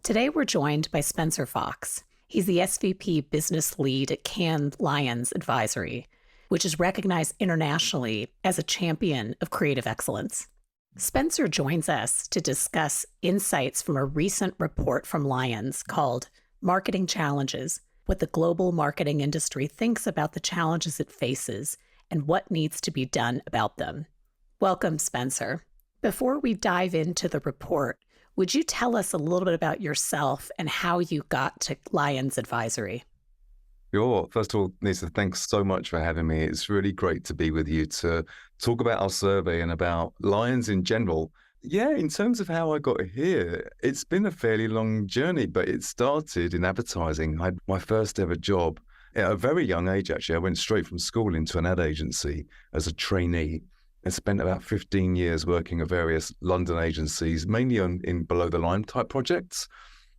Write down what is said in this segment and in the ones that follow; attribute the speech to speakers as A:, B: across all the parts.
A: Today, we're joined by Spencer Fox. He's the SVP Business Lead at Cannes Lions Advisory, which is recognized internationally as a champion of creative excellence. Spencer joins us to discuss insights from a recent report from Lions called Marketing Challenges: What the Global Marketing Industry Thinks About the Challenges It Faces and What Needs to Be Done About Them. Welcome, Spencer. Before we dive into the report, would you tell us a little bit about yourself and how you got to Lions Advisory?
B: Sure. First of all, Neeta, thanks so much for having me. It's really great to be with you to talk about our survey and about Lions in general. Yeah, in terms of how I got here, it's been a fairly long journey, but it started in advertising. I had my first ever job at a very young age, actually. I went straight from school into an ad agency as a trainee. I spent about 15 years working at various London agencies, mainly in below-the-line type projects.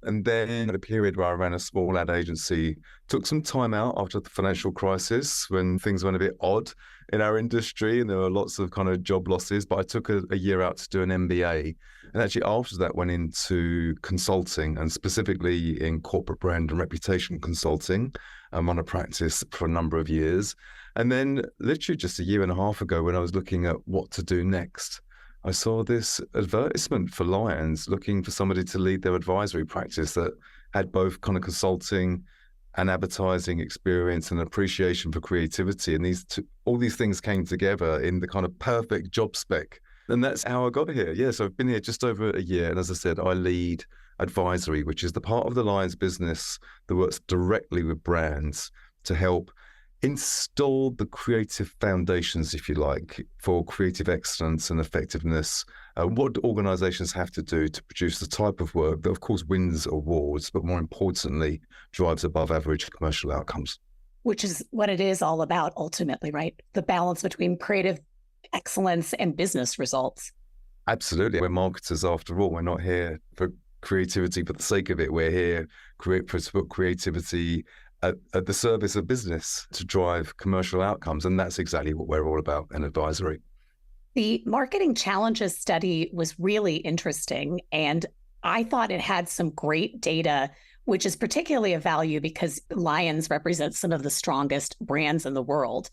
B: And then a period where I ran a small ad agency, took some time out after the financial crisis when things went a bit odd in our industry and there were lots of kind of job losses. But I took a year out to do an MBA. And actually after that went into consulting, and specifically in corporate brand and reputation consulting. I run a practice for a number of years. And then literally just a year and a half ago, when I was looking at what to do next, I saw this advertisement for Lions looking for somebody to lead their advisory practice that had both kind of consulting and advertising experience and appreciation for creativity. And all these things came together in the kind of perfect job spec. And that's how I got here. Yeah, so I've been here just over a year. And as I said, I lead advisory, which is the part of the Lions business that works directly with brands to help install the creative foundations, if you like, for creative excellence and effectiveness. What organizations have to do to produce the type of work that, of course, wins awards, but more importantly, drives above average commercial outcomes.
A: Which is what it is all about ultimately, right? The balance between creative excellence and business results.
B: Absolutely. We're marketers after all. We're not here for creativity for the sake of it. We're here to put creativity at the service of business to drive commercial outcomes. And that's exactly what we're all about in advisory.
A: The Marketing Challenges study was really interesting. And I thought it had some great data, which is particularly of value because Lions represents some of the strongest brands in the world.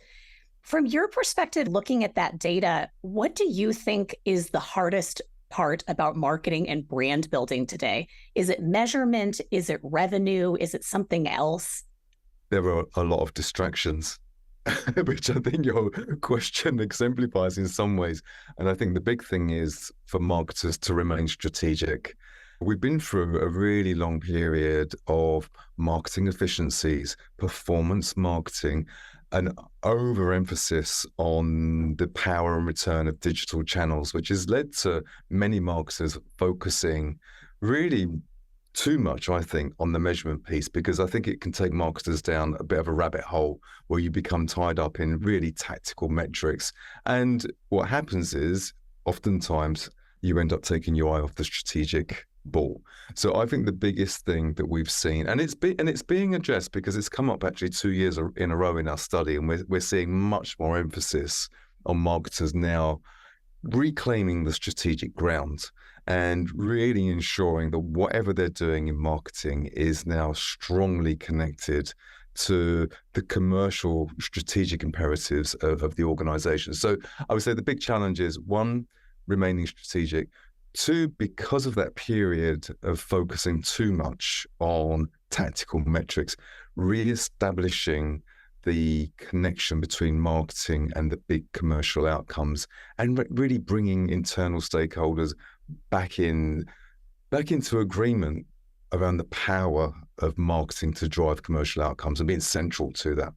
A: From your perspective, looking at that data, what do you think is the hardest part about marketing and brand building today? Is it measurement? Is it revenue? Is it something else?
B: There are a lot of distractions, which I think your question exemplifies in some ways. And I think the big thing is for marketers to remain strategic. We've been through a really long period of marketing efficiencies, performance marketing, an overemphasis on the power and return of digital channels, which has led to many marketers focusing really too much, I think, on the measurement piece, because I think it can take marketers down a bit of a rabbit hole where you become tied up in really tactical metrics. And what happens is oftentimes you end up taking your eye off the strategic ball. So I think the biggest thing that we've seen, and it's being addressed because it's come up actually 2 years in a row in our study, and we're seeing much more emphasis on marketers now reclaiming the strategic ground and really ensuring that whatever they're doing in marketing is now strongly connected to the commercial strategic imperatives of the organization. So I would say the big challenge is, one, remaining strategic. Two, because of that period of focusing too much on tactical metrics, reestablishing the connection between marketing and the big commercial outcomes, and really bringing internal stakeholders back into agreement around the power of marketing to drive commercial outcomes and being central to that.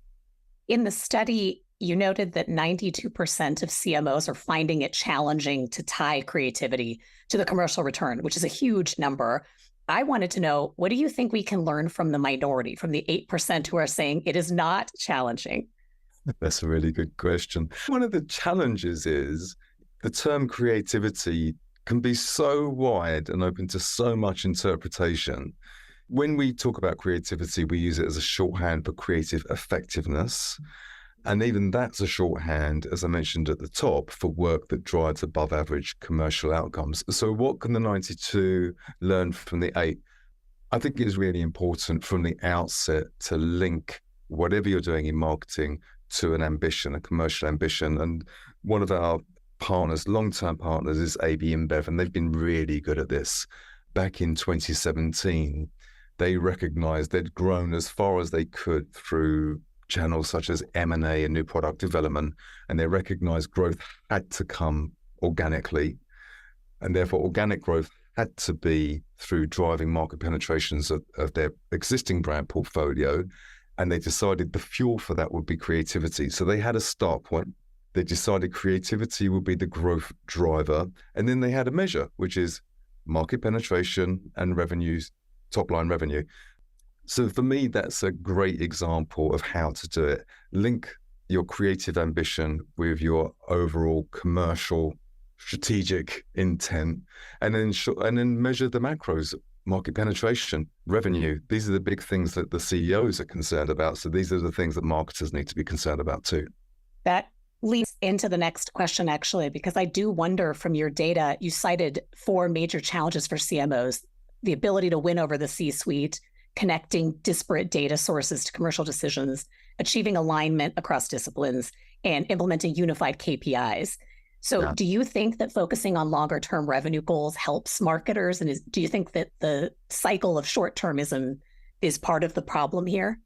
A: In the study, you noted that 92% of CMOs are finding it challenging to tie creativity to the commercial return, which is a huge number. I wanted to know, what do you think we can learn from the minority, from the 8% who are saying it is not challenging?
B: That's a really good question. One of the challenges is the term creativity can be so wide and open to so much interpretation. When we talk about creativity, we use it as a shorthand for creative effectiveness. And even that's a shorthand, as I mentioned at the top, for work that drives above average commercial outcomes. So what can the 92 learn from the 8? I think it's really important from the outset to link whatever you're doing in marketing to an ambition, a commercial ambition. And one of our partners, long-term partners, is AB InBev, and they've been really good at this. Back in 2017, they recognized they'd grown as far as they could through channels such as M&A and new product development, and they recognized growth had to come organically, and therefore organic growth had to be through driving market penetrations of their existing brand portfolio. And they decided the fuel for that would be creativity. So they had a start point. They decided creativity would be the growth driver. And then they had a measure, which is market penetration and revenues, top line revenue. So for me, that's a great example of how to do it. Link your creative ambition with your overall commercial strategic intent, and then measure the macros: market penetration, revenue. These are the big things that the CEOs are concerned about. So these are the things that marketers need to be concerned about too.
A: That leads into the next question, actually, because I do wonder, from your data, you cited 4 major challenges for CMOs: the ability to win over the C-suite, connecting disparate data sources to commercial decisions, achieving alignment across disciplines, and implementing unified KPIs. So do you think that focusing on longer term revenue goals helps marketers? And do you think that the cycle of short-termism is part of the problem here?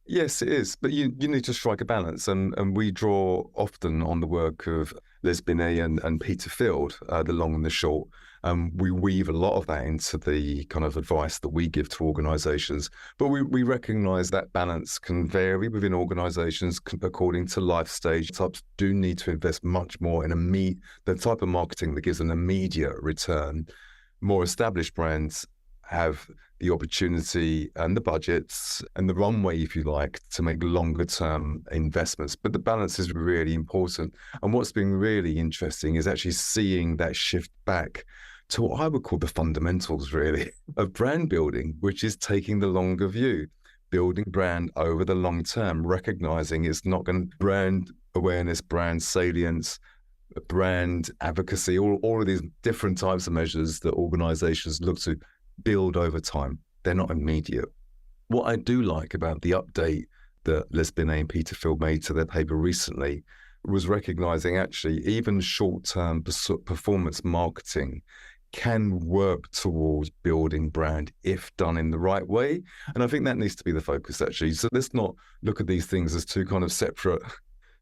B: Yes, it is. But you need to strike a balance. And we draw often on the work of Les Binet and Peter Field, the long and the short. We weave a lot of that into the kind of advice that we give to organizations. But we recognize that balance can vary within organizations according to life stage. Types do need to invest much more in the type of marketing that gives an immediate return. More established brands have the opportunity and the budgets and the runway, if you like, to make longer term investments. But the balance is really important. And what's been really interesting is actually seeing that shift back to what I would call the fundamentals, really, of brand building, which is taking the longer view, building brand over the long term, recognizing it's not going to brand awareness, brand salience, brand advocacy, all of these different types of measures that organizations look to build over time. They're not immediate. What I do like about the update that Les Binet and Peter Field made to their paper recently was recognizing actually even short-term performance marketing can work towards building brand if done in the right way. And I think that needs to be the focus, actually. So let's not look at these things as two kind of separate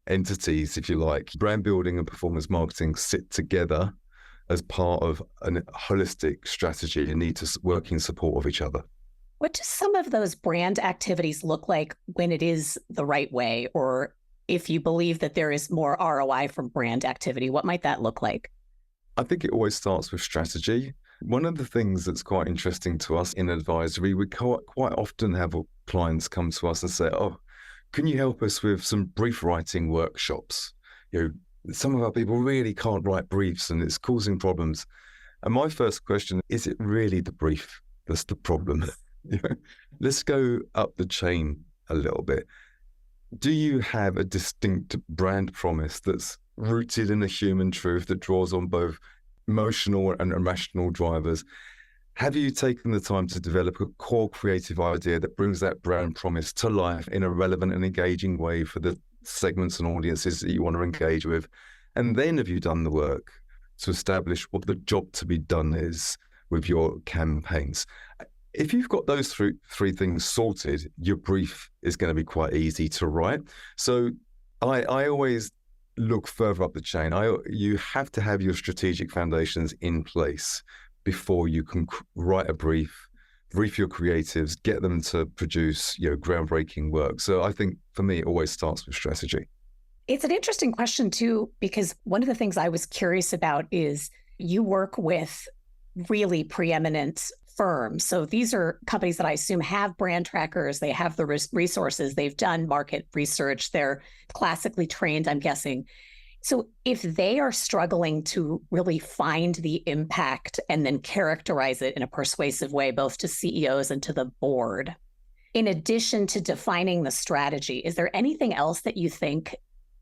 B: entities, if you like. Brand building and performance marketing sit together as part of a holistic strategy and need to work in support of each other.
A: What do some of those brand activities look like when it is the right way? Or if you believe that there is more ROI from brand activity, what might that look like?
B: I think it always starts with strategy. One of the things that's quite interesting to us in advisory, we quite often have clients come to us and say, "Oh, can you help us with some brief writing workshops? Some of our people really can't write briefs and it's causing problems." And my first question, is it really the brief that's the problem? Let's go up the chain a little bit. Do you have a distinct brand promise that's rooted in a human truth that draws on both emotional and irrational drivers? Have you taken the time to develop a core creative idea that brings that brand promise to life in a relevant and engaging way for the segments and audiences that you want to engage with? And then have you done the work to establish what the job to be done is with your campaigns? If you've got those three things sorted, your brief is going to be quite easy to write. So I always look further up the chain. You have to have your strategic foundations in place before you can write a brief your creatives, get them to produce groundbreaking work. So I think for me, it always starts with strategy.
A: It's an interesting question too, because one of the things I was curious about is you work with really preeminent firms. So these are companies that I assume have brand trackers, they have the resources, they've done market research, they're classically trained, I'm guessing. So if they are struggling to really find the impact and then characterize it in a persuasive way, both to CEOs and to the board, in addition to defining the strategy, is there anything else that you think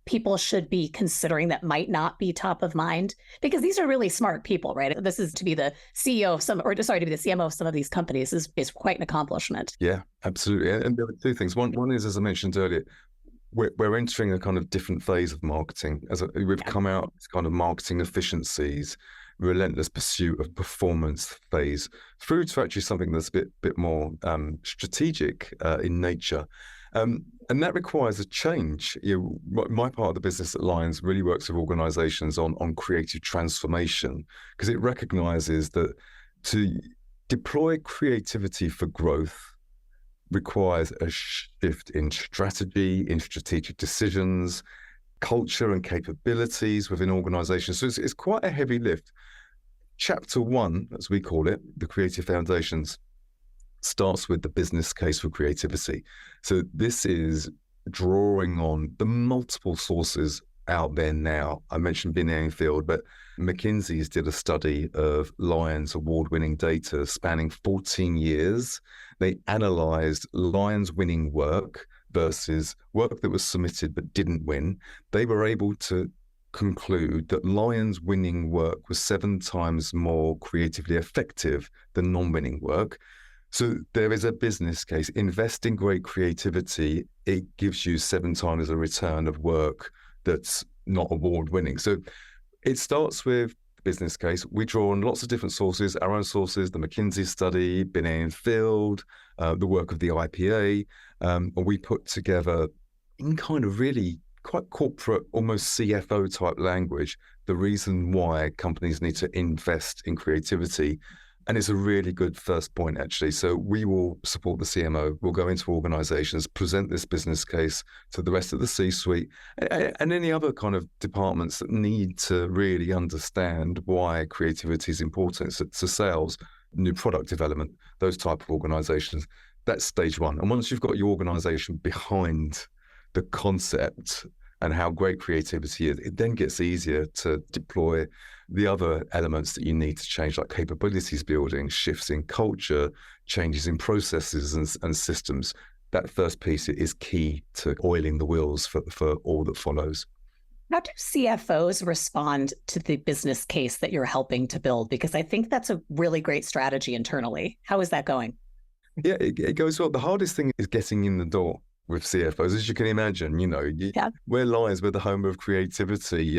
A: people should be considering that might not be top of mind? Because these are really smart people, right? This is to be the CEO of to be the CMO of some of these companies is quite an accomplishment.
B: Yeah, absolutely. And there are two things. One is, as I mentioned earlier, we're entering a kind of different phase of marketing. We've come out of this kind of marketing efficiencies, relentless pursuit of performance phase, through to actually something that's a bit more strategic in nature. And that requires a change. My part of the business at Lions really works with organizations on creative transformation, because it recognizes that to deploy creativity for growth requires a shift in strategy, in strategic decisions, culture and capabilities within organizations. So it's quite a heavy lift. Chapter 1, as we call it, the Creative Foundations, starts with the business case for creativity. So this is drawing on the multiple sources out there now. I mentioned Binet and Field, but McKinsey's did a study of Lions award-winning data spanning 14 years. They analyzed Lions winning work versus work that was submitted but didn't win. They were able to conclude that Lions winning work was 7 times more creatively effective than non-winning work. So there is a business case. Invest in great creativity. It gives you 7 times a return of work that's not award-winning. So it starts with the business case. We draw on lots of different sources, our own sources, the McKinsey study, Binet and Field, the work of the IPA, and we put together in kind of really quite corporate, almost CFO type language, the reason why companies need to invest in creativity. And it's a really good first point, actually. So we will support the CMO. We'll go into organizations, present this business case to the rest of the C-suite and any other kind of departments that need to really understand why creativity is important. So sales, new product development, those type of organizations. That's stage 1. And once you've got your organization behind the concept and how great creativity is, it then gets easier to deploy the other elements that you need to change, like capabilities building, shifts in culture, changes in processes and systems. That first piece is key to oiling the wheels for all that follows.
A: How do CFOs respond to the business case that you're helping to build? Because I think that's a really great strategy internally. How is that going?
B: Yeah, it goes well. The hardest thing is getting in the door with CFOs, as you can imagine. We're Lions, we're the home of creativity.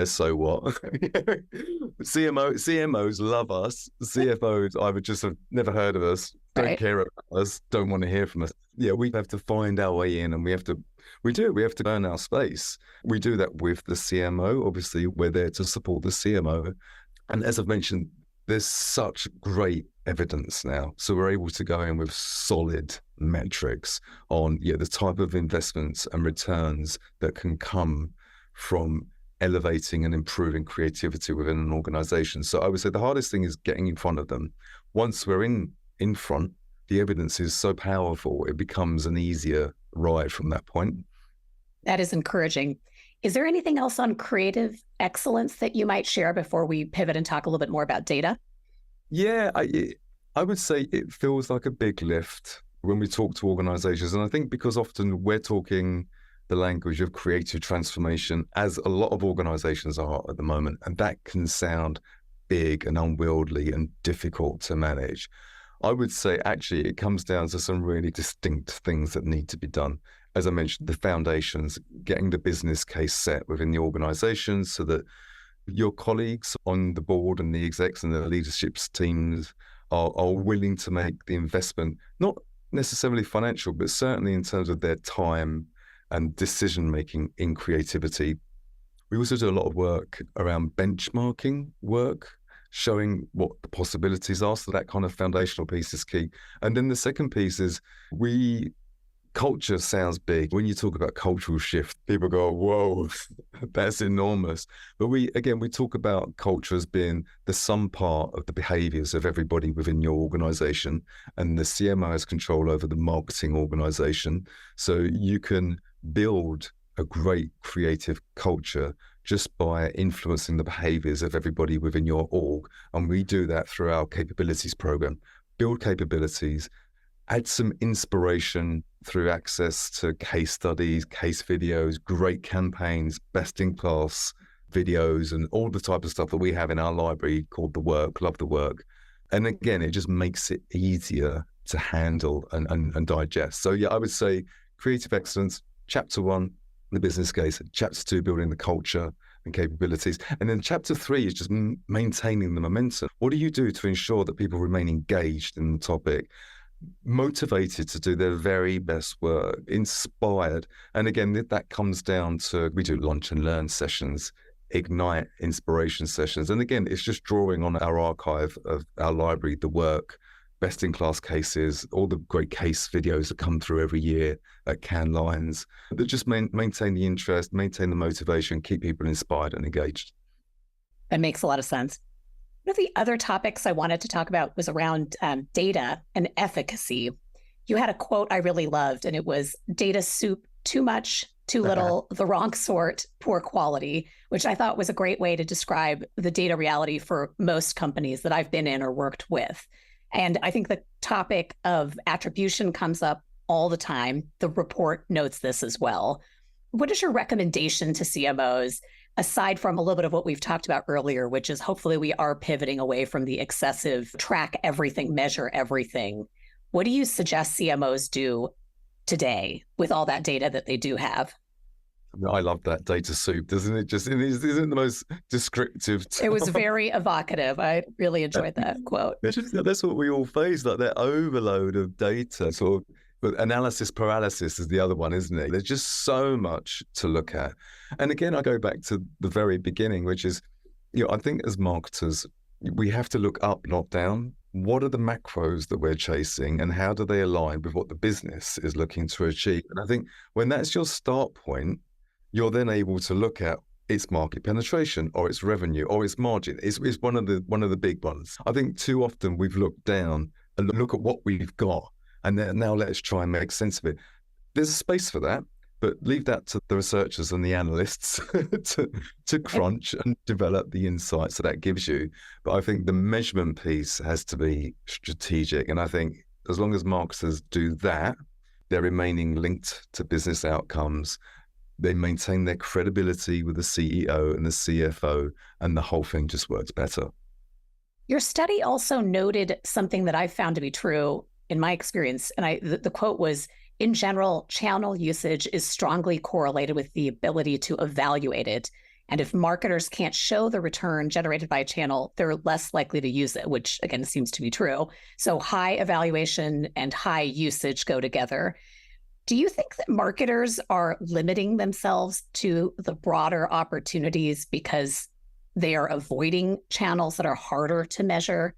B: So what? CMOs love us. CFOs either just have never heard of us, don't care about us, don't want to hear from us. Yeah, we have to find our way in, and we have to earn our space. We do that with the CMO. Obviously, we're there to support the CMO. And as I've mentioned, there's such great evidence now. So we're able to go in with solid metrics on the type of investments and returns that can come from elevating and improving creativity within an organization. So I would say the hardest thing is getting in front of them. Once we're in front, the evidence is so powerful, it becomes an easier ride from that point.
A: That is encouraging. Is there anything else on creative excellence that you might share before we pivot and talk a little bit more about data?
B: Yeah, I would say it feels like a big lift when we talk to organizations. And I think because often we're talking the language of creative transformation, as a lot of organizations are at the moment, and that can sound big and unwieldy and difficult to manage. I would say actually it comes down to some really distinct things that need to be done. As I mentioned, the foundations, getting the business case set within the organization so that your colleagues on the board and the execs and the leadership teams are willing to make the investment, not necessarily financial, but certainly in terms of their time and decision-making in creativity. We also do a lot of work around benchmarking work, showing what the possibilities are. So that kind of foundational piece is key. And then the second piece is culture sounds big. When you talk about cultural shift, people go, whoa, that's enormous. But we talk about culture as being the sum part of the behaviors of everybody within your organization. And the CMO has control over the marketing organization. So you can build a great creative culture just by influencing the behaviors of everybody within your org. And we do that through our capabilities program. Build capabilities, add some inspiration through access to case studies, case videos, great campaigns, best in class videos, and all the type of stuff that we have in our library called The Work, Love the Work. And again, it just makes it easier to handle and digest. So yeah, I would say creative excellence, chapter 1, the business case, chapter 2, building the culture and capabilities. And then chapter 3 is just maintaining the momentum. What do you do to ensure that people remain engaged in the topic, motivated to do their very best work, inspired? And again, that comes down to, we do lunch and learn sessions, ignite inspiration sessions. And again, it's just drawing on our archive of our library, The Work, best in class cases, all the great case videos that come through every year at Cannes Lions, that just maintain the interest, maintain the motivation, keep people inspired and engaged.
A: That makes a lot of sense. One of the other topics I wanted to talk about was around data and efficacy. You had a quote I really loved, and it was data soup, too much, too little, the wrong sort, poor quality, which I thought was a great way to describe the data reality for most companies that I've been in or worked with. And I think the topic of attribution comes up all the time. The report notes this as well. What is your recommendation to CMOs, aside from a little bit of what we've talked about earlier, which is hopefully we are pivoting away from the excessive track everything, measure everything? What do you suggest CMOs do today with all that data that they do have?
B: I love that data soup, doesn't it? Just isn't the most descriptive term.
A: It was very evocative. I really enjoyed that quote.
B: That's what we all face, like that overload of data, sort of. But analysis paralysis is the other one, isn't it? There's just so much to look at. And again, I go back to the very beginning, which is, I think as marketers, we have to look up, not down. What are the macros that we're chasing and how do they align with what the business is looking to achieve? And I think when that's your start point, you're then able to look at its market penetration or its revenue or its margin. It's one of the big ones. I think too often we've looked down and look at what we've got and then now let's try and make sense of it. There's a space for that, but leave that to the researchers and the analysts to crunch and develop the insights that gives you. But I think the measurement piece has to be strategic. And I think as long as marketers do that, they're remaining linked to business outcomes. They maintain their credibility with the CEO and the CFO, and the whole thing just works better.
A: Your study also noted something that I found to be true in my experience. And the quote was, in general, channel usage is strongly correlated with the ability to evaluate it. And if marketers can't show the return generated by a channel, they're less likely to use it, which again seems to be true. So high evaluation and high usage go together. Do you think that marketers are limiting themselves to the broader opportunities because they are avoiding channels that are harder to measure?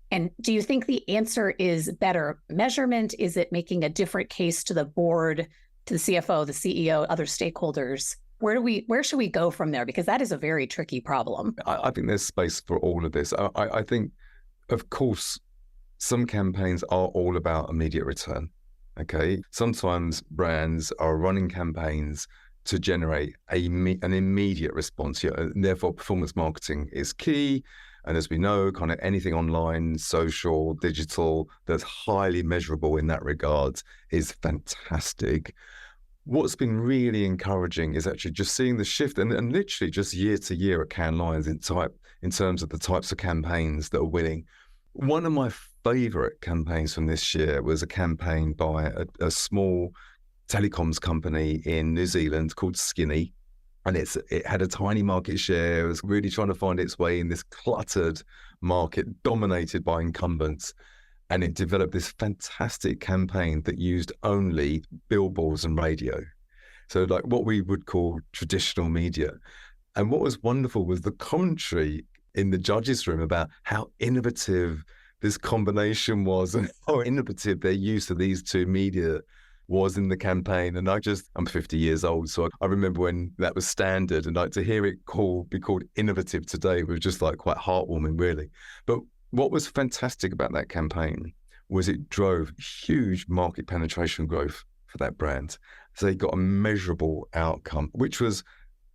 A: And do you think the answer is better measurement? Is it making a different case to the board, to the CFO, the CEO, other stakeholders? Where should we go from there? Because that is a very tricky problem.
B: I think there's space for all of this. I think, of course, some campaigns are all about immediate return. Okay. Sometimes brands are running campaigns to generate an immediate response. And therefore, performance marketing is key. And as we know, kind of anything online, social, digital, that's highly measurable in that regard is fantastic. What's been really encouraging is actually just seeing the shift and literally just year to year at Cannes Lions in terms of the types of campaigns that are winning. One of my favorite campaigns from this year was a campaign by a small telecoms company in New Zealand called Skinny. And it had a tiny market share. It was really trying to find its way in this cluttered market dominated by incumbents. And it developed this fantastic campaign that used only billboards and radio. So like what we would call traditional media. And what was wonderful was the commentary in the judges' room about how innovative this combination was and how innovative their use of these two media was in the campaign. And I'm 50 years old, so I remember when that was standard, and like to hear it be called innovative today was just like quite heartwarming, really. But what was fantastic about that campaign was it drove huge market penetration growth for that brand. So they got a measurable outcome, which was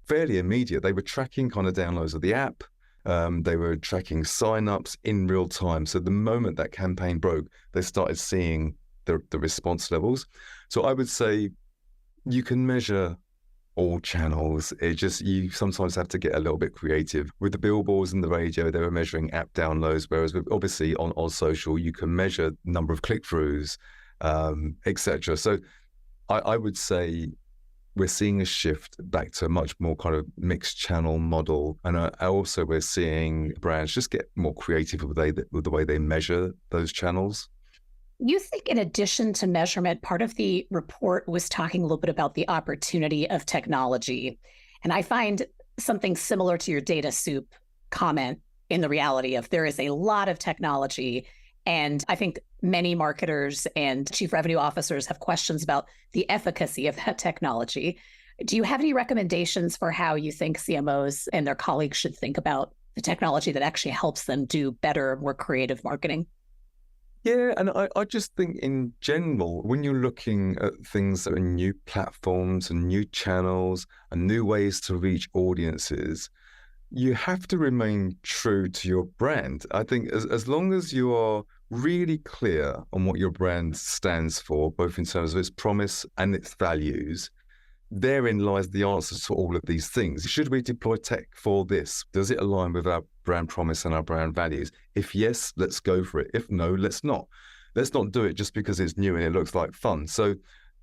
B: fairly immediate. They were tracking kind of downloads of the app. They were tracking signups in real time. So the moment that campaign broke, they started seeing the response levels. So I would say you can measure all channels. It just, you sometimes have to get a little bit creative. With the billboards and the radio, they were measuring app downloads, whereas obviously on social, you can measure number of click-throughs, etc. So I would say we're seeing a shift back to a much more kind of mixed channel model. And also we're seeing brands just get more creative with the way they measure those channels.
A: You think, in addition to measurement, part of the report was talking a little bit about the opportunity of technology. And I find something similar to your data soup comment in the reality of there is a lot of technology. And I think many marketers and chief revenue officers have questions about the efficacy of that technology. Do you have any recommendations for how you think CMOs and their colleagues should think about the technology that actually helps them do better, more creative marketing?
B: Yeah, and I just think in general, when you're looking at things that are new platforms and new channels and new ways to reach audiences, you have to remain true to your brand. I think as long as you are really clear on what your brand stands for, both in terms of its promise and its values, therein lies the answer to all of these things. Should we deploy tech for this? Does it align with our brand promise and our brand values? If yes, let's go for it. If no, let's not. Let's not do it just because it's new and it looks like fun. So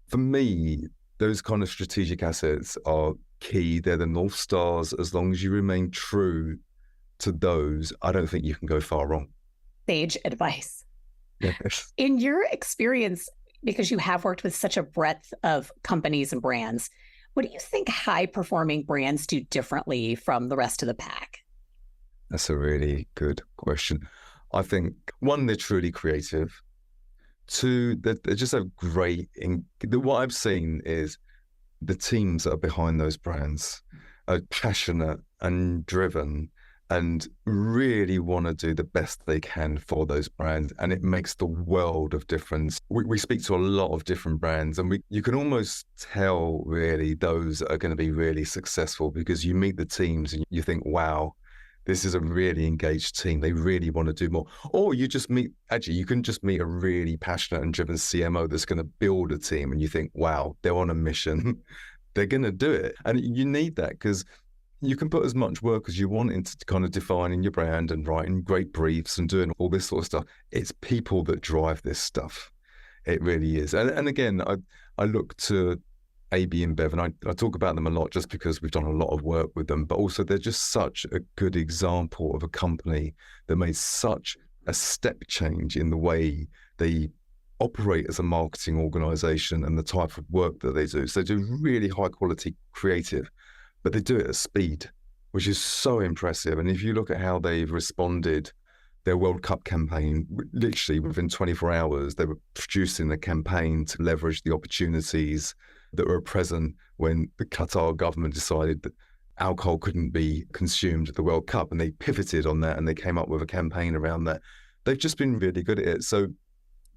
B: for me, those kind of strategic assets are key. They're the North Stars. As long as you remain true to those, I don't think you can go far wrong.
A: Sage advice.
B: Yes.
A: In your experience, because you have worked with such a breadth of companies and brands, what do you think high-performing brands do differently from the rest of the pack?
B: That's a really good question. I think, one, they're truly creative. Two, they just have great... What I've seen is the teams that are behind those brands are passionate and driven and really want to do the best they can for those brands. And it makes the world of difference. We speak to a lot of different brands, and you can almost tell really those are going to be really successful because you meet the teams and you think, wow, this is a really engaged team. They really want to do more. Or you can just meet a really passionate and driven CMO that's going to build a team and you think, wow, they're on a mission. They're going to do it. And you need that because you can put as much work as you want into kind of defining your brand and writing great briefs and doing all this sort of stuff. It's people that drive this stuff. It really is. And again, I look to AB InBev, and I talk about them a lot just because we've done a lot of work with them, but also they're just such a good example of a company that made such a step change in the way they operate as a marketing organization and the type of work that they do. So they do really high quality creative, but they do it at speed, which is so impressive. And if you look at how they've responded, their World Cup campaign, literally within 24 hours, they were producing the campaign to leverage the opportunities that were present when the Qatar government decided that alcohol couldn't be consumed at the World Cup. And they pivoted on that and they came up with a campaign around that. They've just been really good at it. So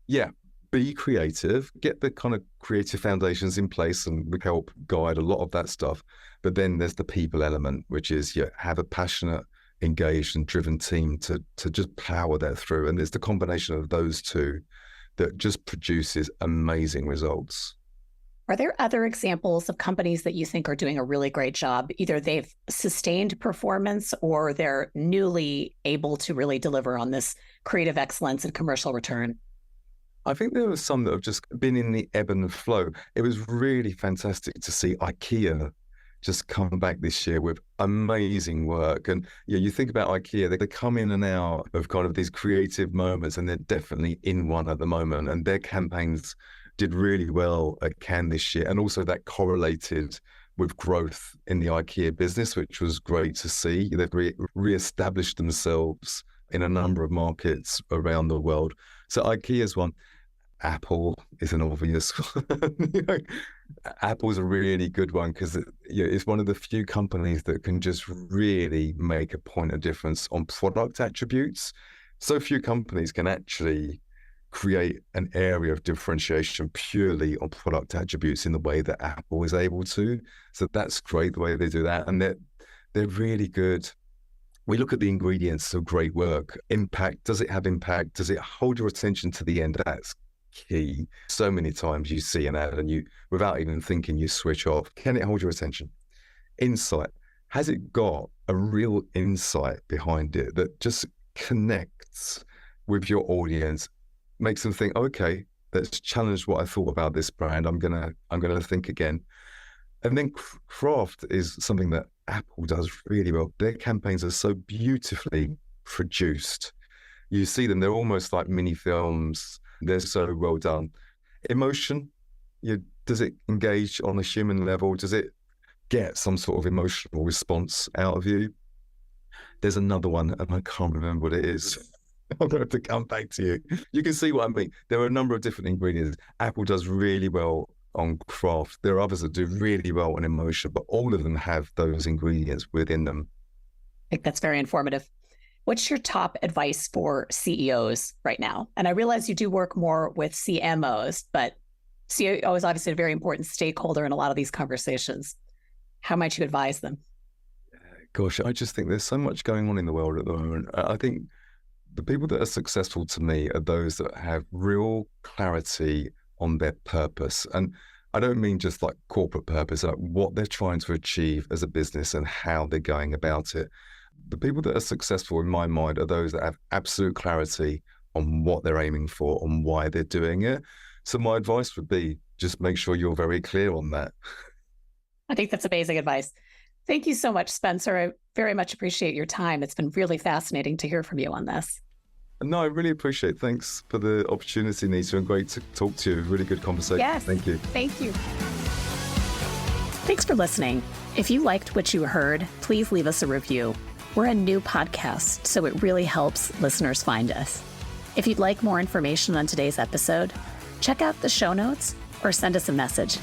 B: yeah, be creative, get the kind of creative foundations in place, and we help guide a lot of that stuff. But then there's the people element, which is have a passionate, engaged and driven team to just power that through. And it's the combination of those two that just produces amazing results.
A: Are there other examples of companies that you think are doing a really great job? Either they've sustained performance or they're newly able to really deliver on this creative excellence and commercial return?
B: I think there were some that have just been in the ebb and flow. It was really fantastic to see IKEA just come back this year with amazing work. And you think about IKEA, they come in and out of kind of these creative moments, and they're definitely in one at the moment. And their campaigns did really well at Cannes this year. And also that correlated with growth in the IKEA business, which was great to see. They've re-established themselves in a number of markets around the world. So IKEA's one. Apple is an obvious one. Apple's a really good one because it's one of the few companies that can just really make a point of difference on product attributes. So few companies can actually create an area of differentiation purely on product attributes in the way that Apple is able to. So that's great the way they do that. And they're really good. We look at the ingredients of great work. Impact, does it have impact? Does it hold your attention to the end? That's key. So many times you see an ad and you, without even thinking, you switch off. Can it hold your attention? Insight. Has it got a real insight behind it that just connects with your audience, makes them think, okay, let's challenge what I thought about this brand. I'm gonna think again. And then craft is something that Apple does really well. Their campaigns are so beautifully produced. You see them, they're almost like mini films. They're so well done. Emotion, does it engage on a human level? Does it get some sort of emotional response out of you? There's another one, and I can't remember what it is. I'm going to have to come back to you. You can see what I mean. There are a number of different ingredients. Apple does really well on craft. There are others that do really well on emotion, but all of them have those ingredients within them.
A: I think that's very informative. What's your top advice for CEOs right now? And I realize you do work more with CMOs, but CEO is obviously a very important stakeholder in a lot of these conversations. How might you advise them?
B: Gosh, I just think there's so much going on in the world at the moment. I think the people that are successful to me are those that have real clarity on their purpose. And I don't mean just like corporate purpose, like what they're trying to achieve as a business and how they're going about it. The people that are successful in my mind are those that have absolute clarity on what they're aiming for and why they're doing it. So my advice would be just make sure you're very clear on that.
A: I think that's amazing advice. Thank you so much, Spencer. I very much appreciate your time. It's been really fascinating to hear from you on this.
B: No, I really appreciate it. Thanks for the opportunity, Neeta, and great to talk to you. Really good conversation.
A: Yes.
B: Thank you.
A: Thank you. Thanks for listening. If you liked what you heard, please leave us a review. We're a new podcast, so it really helps listeners find us. If you'd like more information on today's episode, check out the show notes or send us a message.